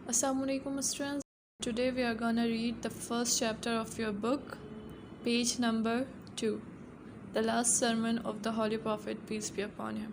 Assalamu alaikum students. Today we are gonna read the first chapter of your book, page number 2, the last sermon of the Holy Prophet, peace be upon him.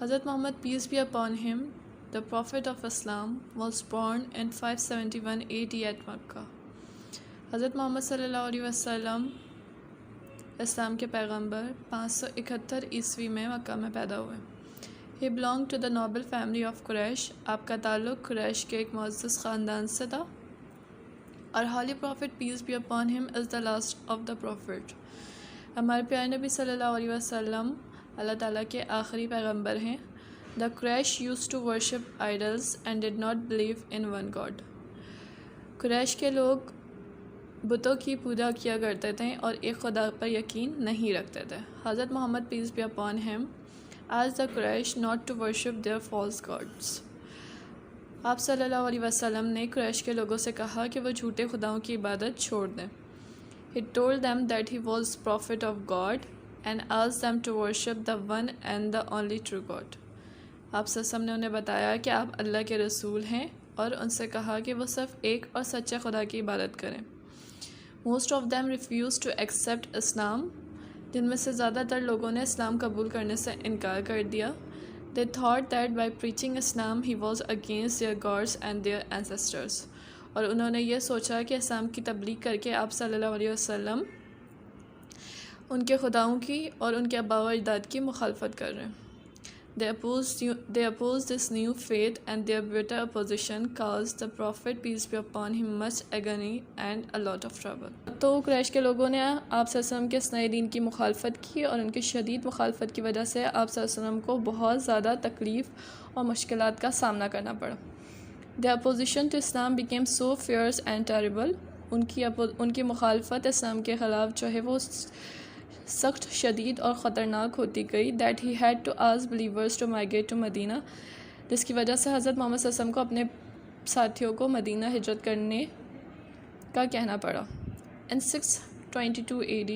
Hazrat Muhammad, peace be upon him, the Prophet of Islam, was born in 571 AD at Makkah. Hazrat Muhammad sallallahu alaihi wasallam اسلام کے پیغمبر 571 عیسوی میں مکہ میں پیدا ہوئے. He belong to the noble family of Quraysh. آپ کا تعلق قریش کے ایک معزز خاندان سے تھا. اور holy prophet peace be upon him is the last of the prophet. ہمارے پیارے نبی صلی اللہ علیہ وسلم اللہ تعالیٰ کے آخری پیغمبر ہیں. The Quraysh use to worship idols and did not believe in one God. قریش کے لوگ بتوں کی پوجا کیا کرتے تھے اور ایک خدا پر یقین نہیں رکھتے تھے. حضرت محمد پیس بی اپان ہم آج the Quraysh not to worship their false gods. آپ صلی اللہ علیہ وسلم نے قریش کے لوگوں سے کہا کہ وہ جھوٹے خداؤں کی عبادت چھوڑ دیں. He told them that he was prophet of God and asked them to worship the one and the only true God. آپ صلی اللہ علیہ وسلم نے انہیں بتایا کہ آپ اللہ کے رسول ہیں اور ان سے کہا کہ وہ صرف ایک اور سچے خدا کی عبادت کریں. Most of them refuse to accept Islam. جن میں سے زیادہ تر لوگوں نے اسلام قبول کرنے سے انکار کر دیا. They thought that by preaching Islam he was against their gods and their ancestors. اور انہوں نے یہ سوچا کہ اسلام کی تبلیغ کر کے آپ صلی اللہ علیہ وسلم ان کے خداؤں کی اور ان کے آباء و اجداد کی مخالفت کر رہے ہیں. They opposed this new faith and their bitter opposition caused the Prophet peace be upon him much agony and a lot of trouble. تو قریش کے لوگوں نے آپ صلی اللہ علیہ وسلم کے نئے دین کی مخالفت کی اور ان کی شدید مخالفت کی وجہ سے آپ صلی اللہ علیہ وسلم کو بہت زیادہ تکلیف اور مشکلات کا سامنا کرنا پڑا. Their opposition to Islam became so fierce and terrible. ان کی مخالفت اسلام کے خلاف جو ہے وہ سخت شدید اور خطرناک ہوتی گئی. That he had to ask believers to migrate to Medina. جس کی وجہ سے حضرت محمد صلی اللہ علیہ وسلم کو اپنے ساتھیوں کو مدینہ ہجرت کرنے کا کہنا پڑا. ان 622 AD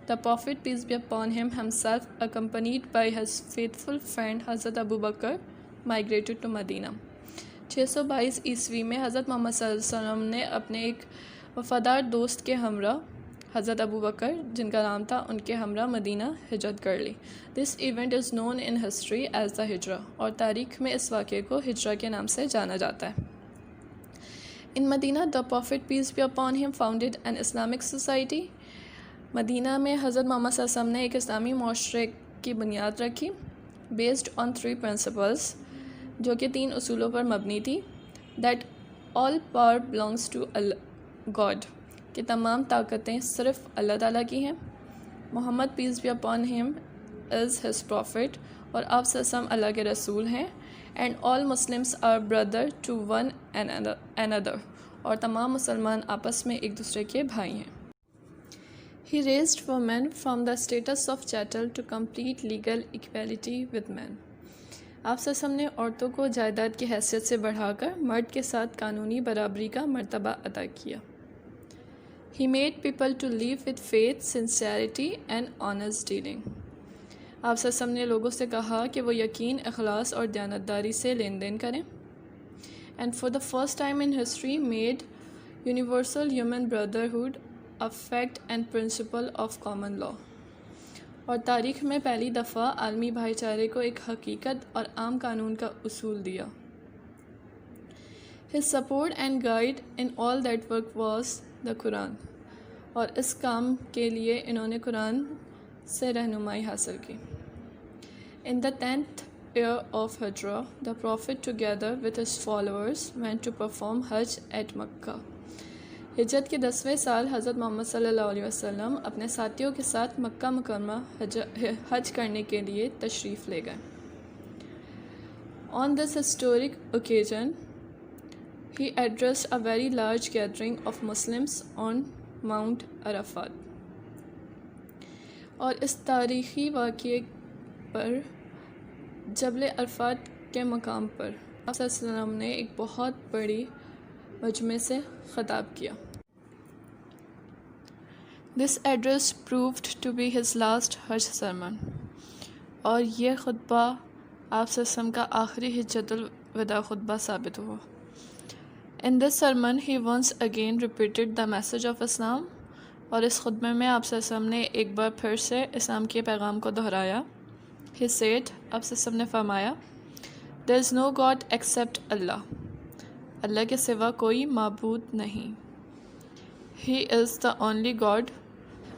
the Prophet peace be upon him himself accompanied by his faithful friend حضرت ابو بکر migrated to مدینہ. 622 عیسوی میں حضرت محمد صلی اللہ علیہ وسلم نے اپنے ایک وفادار دوست کے ہمراہ حضرت ابو بکر جن کا نام تھا ان کے ہمراہ مدینہ ہجرت کر لی. This event is known in history as the Hijra. اور تاریخ میں اس واقعے کو ہجرہ کے نام سے جانا جاتا ہے. ان مدینہ دا پروفٹ پیس بی اپان ہم فاؤنڈیڈ این اسلامک سوسائٹی. مدینہ میں حضرت محمد صلی اللہ علیہ وسلم نے ایک اسلامی معاشرے کی بنیاد رکھی. بیسڈ آن 3 پرنسپلس جو کہ 3 اصولوں پر مبنی تھی. That all power belongs to God کہ تمام طاقتیں صرف اللہ تعالیٰ کی ہیں. محمد پیس be upon him is his profit اور آپ صلی اللہ علیہ وسلم اللہ کے رسول ہیں. And all Muslims are brother to one another اور تمام مسلمان آپس میں ایک دوسرے کے بھائی ہیں. He raised women from the status of chattel to complete legal equality with men. آپ صلی اللہ علیہ وسلم نے عورتوں کو جائیداد کی حیثیت سے بڑھا کر مرد کے ساتھ قانونی برابری کا مرتبہ عطا کیا. He made people to live with faith, sincerity and honest dealing. آپ صلی اللہ علیہ وسلم نے لوگوں سے کہا کہ وہ یقین، اخلاص اور دیانتداری سے لین دین کریں. And for the first time in history made universal human brotherhood a fact and principle of common law. اور تاریخ میں پہلی دفعہ عالمی بھائی چارے کو ایک حقیقت اور عام قانون کا اصول دیا. His support and guide in all that work was the قرآن. اور اس کام کے لیے انہوں نے قرآن سے رہنمائی حاصل کی. In the 10th year of Hijrah, the Prophet together with his followers went to perform Hajj at Makkah. ہجرت کے 10ویں سال حضرت محمد صلی اللہ علیہ وسلم اپنے ساتھیوں کے ساتھ مکہ مکرمہ حج کرنے کے لیے تشریف لے گئے. On this historic occasion, he addressed a very large gathering of Muslims on Mount Arafat. اور اس تاریخی واقعے پر جبل عرفات کے مقام پر آپ صلی اللہ علیہ وسلم نے ایک بہت بڑی مجمع سے خطاب کیا. This address proved to be his last Hajj sermon. اور یہ خطبہ آپ صلی اللہ علیہ وسلم کا آخری حجت الوداع خطبہ ثابت ہوا۔ In this sermon, he once again repeated the message of Islam، اور اس خطبے میں آپ صلی اللہ علیہ وسلم نے ایک بار پھر سے اسلام کے پیغام کو دہرایا۔ He said، آپ صلی اللہ علیہ وسلم نے فرمایا، There is no God except Allah، اللہ کے سوا کوئی معبود نہیں۔ He is the only God،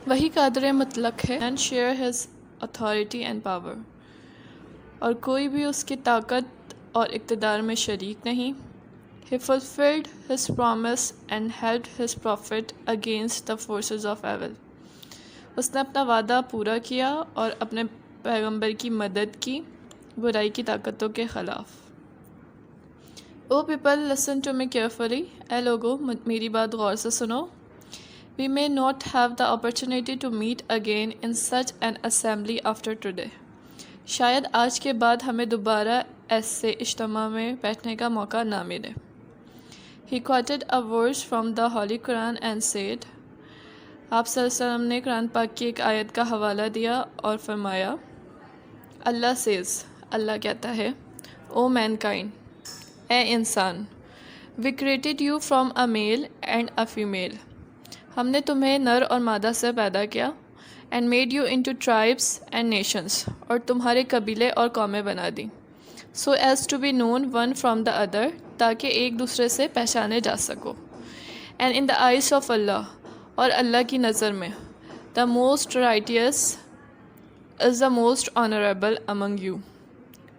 وہی قادر مطلق ہے، and share his authority and power، اور کوئی بھی اس کی طاقت اور اقتدار میں شریک نہیں۔ He fulfilled his promise and helped his prophet against the forces of evil، اس نے اپنا وعدہ پورا کیا اور اپنے پیغمبر کی مدد کی برائی کی طاقتوں کے خلاف۔ Oh people, listen to me carefully، اے لوگو میری بات غور سے سنو۔ We may not have the opportunity to meet again in such an assembly after today، شاید آج کے بعد ہمیں دوبارہ ایسے اجتماع میں بیٹھنے کا موقع نہ ملے۔ He quoted a verse from the Holy Quran and said، آپ صلی اللہ علیہ وسلم نے قرآن پاک کی ایک آیت کا حوالہ دیا اور فرمایا، اللہ says، اللہ کہتا ہے، O mankind، اے انسان، We created you from a male and a female، ہم نے تمہیں نر اور مادہ سے پیدا کیا، and made you into tribes and nations، اور تمہارے قبیلے اور قومیں بنا دی، so as to be known one from the other، تاکہ ایک دوسرے سے پہچانے جا سکو، and in the eyes of Allah، اور اللہ کی نظر میں، the most righteous is the most honorable among you،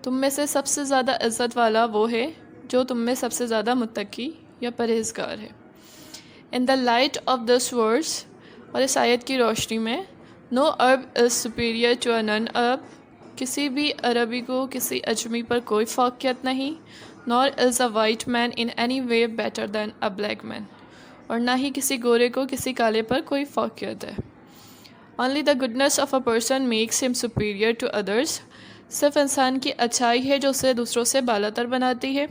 تم میں سے سب سے زیادہ عزت والا وہ ہے جو تم میں سب سے زیادہ متقی یا پرہیزگار ہے۔ In the light of this verse، اور اس آیت کی روشنی میں، no Arab is superior to a non-Arab، کسی بھی عربی کو کسی اجمی پر کوئی فوقیت نہیں، nor is a white man in any way better than a black man، اور نہ ہی کسی گورے کو کسی کالے پر کوئی فوقیت ہے۔ Only the goodness of a person makes him superior to others، صرف انسان کی اچھائی ہے جو اسے دوسروں سے بالا تر بناتی ہے۔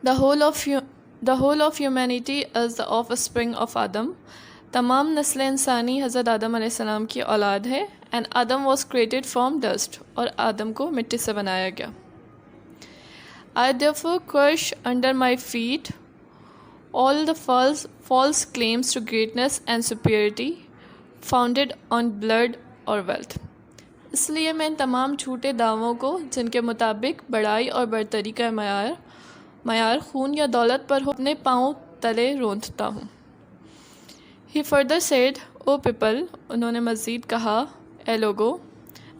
The whole of humanity is the offspring of Adam، تمام نسل انسانی حضرت آدم علیہ السلام کی اولاد ہے، and Adam was created from dust، اور آدم کو مٹی سے بنایا گیا۔ I therefore crush under my feet all the false claims to greatness and superiority founded on blood or wealth، اس لیے میں ان تمام جھوٹے دعووں کو جن کے مطابق بڑائی اور برتری کا معیار خون یا دولت پر ہو، اپنے پاؤں تلے روندتا ہوں۔ He further said، O people، انہوں نے مزید کہا، اے لوگو،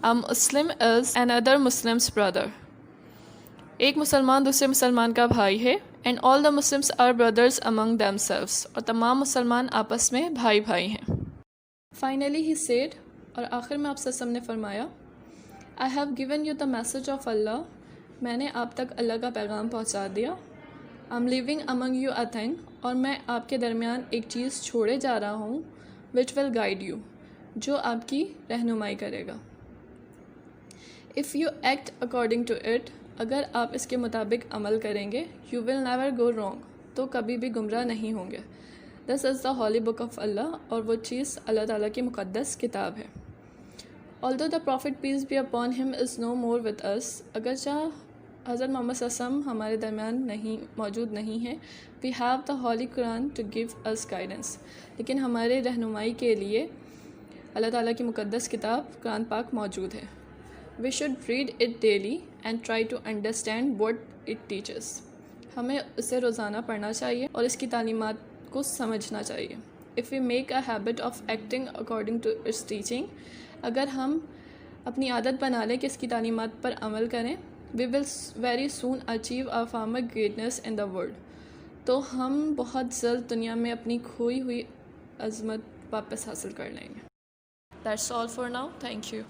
A Muslim is another Muslim's brother، ایک مسلمان دوسرے مسلمان کا بھائی ہے، and all the Muslims are brothers among themselves، اور تمام مسلمان آپس میں بھائی بھائی ہیں۔ Finally he said، اور آخر میں آپ صلی اللہ علیہ وسلم نے فرمایا، I have given you the message of Allah، میں نے آپ تک اللہ کا پیغام پہنچا دیا۔ I'm leaving among you a thing، اور میں آپ کے درمیان ایک چیز چھوڑے جا رہا ہوں، which will guide you، جو آپ کی رہنمائی کرے گا۔ If you act according to it، اگر آپ اس کے مطابق عمل کریں گے، you will never go wrong، تو کبھی بھی گمراہ نہیں ہوں گے۔ This is the holy book of Allah، اور وہ چیز اللہ تعالیٰ کی مقدس کتاب ہے۔ Although the Prophet peace be upon him is no more with us، اگرچہ حضرت محمد صلی اللہ علیہ وسلم ہمارے درمیان موجود نہیں ہیں، we have the Holy Quran to give us guidance، لیکن ہمارے رہنمائی کے لیے اللہ تعالیٰ کی مقدس کتاب قرآن پاک موجود ہے۔ we should read it daily and try to understand what it teaches، ہمیں اسے روزانہ پڑھنا چاہیے اور اس کی تعلیمات کو سمجھنا چاہیے۔ if we make a habit of acting according to its teaching، اگر ہم اپنی عادت بنا لیں کہ اس کی تعلیمات پر عمل کریں، we will very soon achieve our former greatness in the world، تو ہم بہت جلد دنیا میں اپنی کھوئی ہوئی عظمت واپس حاصل کر لیں گے۔ That's all for now. Thank you.